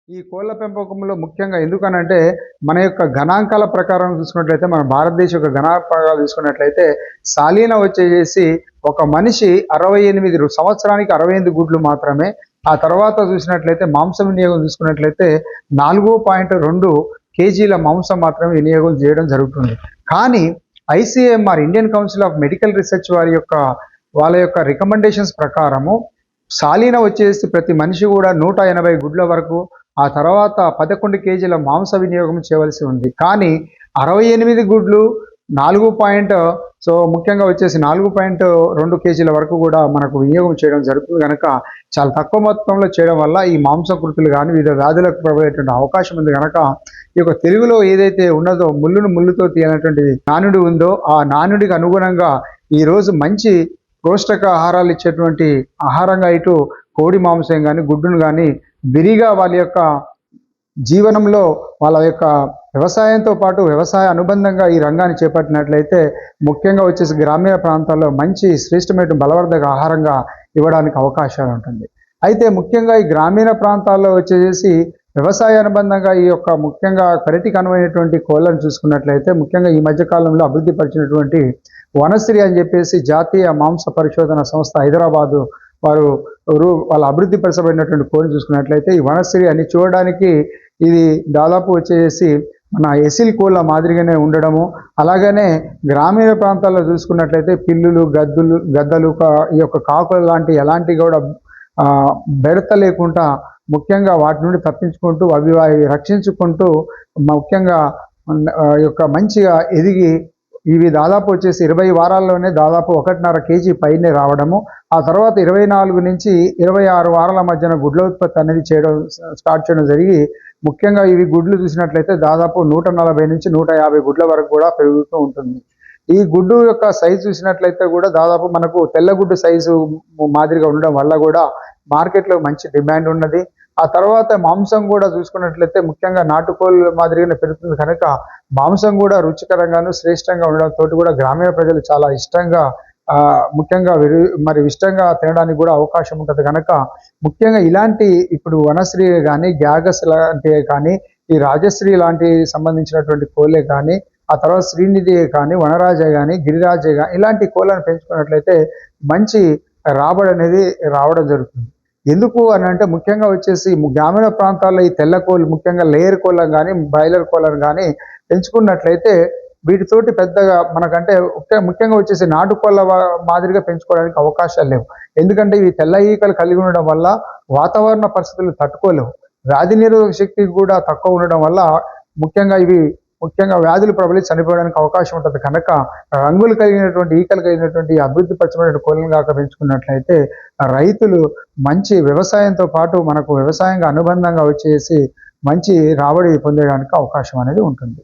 ఈ కోళ్ల పెంపకంలో ముఖ్యంగా ఎందుకనంటే మన యొక్క గణాంకాల ప్రకారం చూసుకున్నట్లయితే మన భారతదేశం యొక్క గణాంకాలు చూసుకున్నట్లయితే సాలీన వచ్చేసి ఒక మనిషి 68 సంవత్సరానికి 68 గుడ్లు మాత్రమే. ఆ తర్వాత చూసినట్లయితే మాంసం వినియోగం చూసుకున్నట్లయితే 4.2 కేజీల మాంసం మాత్రమే వినియోగం చేయడం జరుగుతుంది. కానీ ICMR Indian council of medical research వాళ్ళ యొక్క రికమెండేషన్స్ ప్రకారము సాలీన వచ్చేసి ప్రతి మనిషి కూడా 180 గుడ్ల వరకు, ఆ తర్వాత 11 కేజీల మాంస వినియోగం చేయవలసి ఉంది. కానీ 68 గుడ్లు ముఖ్యంగా వచ్చేసి 4.2 కేజీల వరకు కూడా మనకు వినియోగం చేయడం జరుగుతుంది. కనుక చాలా తక్కువ మొత్తంలో చేయడం వల్ల ఈ మాంసకృతులు కానీ వివిధ వ్యాధులకు ప్రబలేటువంటి అవకాశం ఉంది. కనుక ఈ యొక్క తెలుగులో ఏదైతే ఉన్నదో ముళ్ళుతో తీయనటువంటి నానుడి ఉందో ఆ నానుడికి అనుగుణంగా ఈరోజు మంచి పౌష్టిక ఆహారాలు ఇచ్చేటువంటి ఆహారంగా ఇటు కోడి మాంసం కానీ గుడ్డును కానీ విరిగా వాళ్ళ యొక్క జీవనంలో వాళ్ళ యొక్క వ్యవసాయంతో పాటు వ్యవసాయ అనుబంధంగా ఈ రంగాన్ని చేపట్టినట్లయితే ముఖ్యంగా వచ్చేసి గ్రామీణ ప్రాంతాల్లో మంచి శ్రేష్టమైన బలవర్ధక ఆహారంగా ఇవ్వడానికి అవకాశాలు ఉంటుంది. అయితే ముఖ్యంగా ఈ గ్రామీణ ప్రాంతాల్లో వచ్చేసి వ్యవసాయ అనుబంధంగా ఈ యొక్క ముఖ్యంగా పెరటికి అనువైనటువంటి కోళ్ళను చూసుకున్నట్లయితే ముఖ్యంగా ఈ మధ్యకాలంలో అభివృద్ధి పరిచినటువంటి వనశ్రీ అని చెప్పేసి జాతీయ మాంస పరిశోధన సంస్థ హైదరాబాదు వాళ్ళ అభివృద్ధి పరచబడినటువంటి కోడిని చూసుకున్నట్లయితే ఈ వనశ్రీ అని చూడడానికి ఇది దాదాపు వచ్చేసి మన ఎసిల్ కోళ్ళ మాదిరిగానే ఉండడము, అలాగనే గ్రామీణ ప్రాంతాల్లో చూసుకున్నట్లయితే పిల్లులు గద్దలు ఈ యొక్క కాకులు లాంటి ఎలాంటి కూడా బెడత లేకుండా ముఖ్యంగా వాటి నుండి తప్పించుకుంటూ అవి రక్షించుకుంటూ ముఖ్యంగా యొక్క మంచిగా ఎదిగి ఇవి దాదాపు వచ్చేసి 20 వారాల్లోనే దాదాపు 1.5 కేజీ పైనే రావడము, ఆ తర్వాత 24 నుంచి 26 వారాల మధ్యన గుడ్ల ఉత్పత్తి అనేది స్టార్ట్ చేయడం జరిగి ముఖ్యంగా ఇవి గుడ్లు చూసినట్లయితే దాదాపు 140 నుంచి 150 గుడ్ల వరకు కూడా పెరుగుతూ ఉంటుంది. ఈ గుడ్డు యొక్క సైజు చూసినట్లయితే కూడా దాదాపు మనకు తెల్లగుడ్డు సైజు మాదిరిగా ఉండడం వల్ల కూడా మార్కెట్లో మంచి డిమాండ్ ఉన్నది. ఆ తర్వాత మాంసం కూడా చూసుకున్నట్లయితే ముఖ్యంగా నాటుకోళ్ళ మాదిరిగానే పెరుగుతుంది కనుక మాంసం కూడా రుచికరంగాను శ్రేష్టంగా ఉండడంతో కూడా గ్రామీణ ప్రజలు చాలా ఇష్టంగా ముఖ్యంగా ఇష్టంగా తినడానికి కూడా అవకాశం ఉంటుంది. కనుక ముఖ్యంగా ఇలాంటి ఇప్పుడు వనశ్రీ కానీ గ్యాగస్ లాంటివి కానీ ఈ రాజశ్రీ లాంటి సంబంధించినటువంటి కోళ్ళే కానీ ఆ తర్వాత శ్రీనిధి కానీ వనరాజే కానీ గిరిరాజే కానీ ఇలాంటి కోళ్ళను పెంచుకున్నట్లయితే మంచి రాబడి అనేది రావడం జరుగుతుంది. ఎందుకు అని అంటే ముఖ్యంగా వచ్చేసి గ్రామీణ ప్రాంతాల్లో ఈ తెల్ల కోళ్ళు ముఖ్యంగా లేయర్ కోళ్ళను కానీ బ్రాయిలర్ కోళ్ళను కానీ పెంచుకున్నట్లయితే వీటితోటి పెద్దగా మనకంటే ముఖ్యంగా వచ్చేసి నాటుకోళ్ళ మాదిరిగా పెంచుకోవడానికి అవకాశాలు లేవు. ఎందుకంటే ఇవి తెల్ల ఈకలు కలిగి ఉండడం వల్ల వాతావరణ పరిస్థితులు తట్టుకోలేవు, వ్యాధి నిరోధక శక్తి కూడా తక్కువ ఉండడం వల్ల ముఖ్యంగా వ్యాధులు ప్రబలి చనిపోవడానికి అవకాశం ఉంటుంది. కనుక రంగులు కలిగినటువంటి ఈకలు కలిగినటువంటి అభివృద్ధి పరిచమైన కోళ్ళను కాక పెంచుకున్నట్లయితే రైతులు మంచి వ్యవసాయంతో పాటు మనకు వ్యవసాయంగా అనుబంధంగా వచ్చేసి మంచి రాబడి పొందడానికి అవకాశం అనేది ఉంటుంది.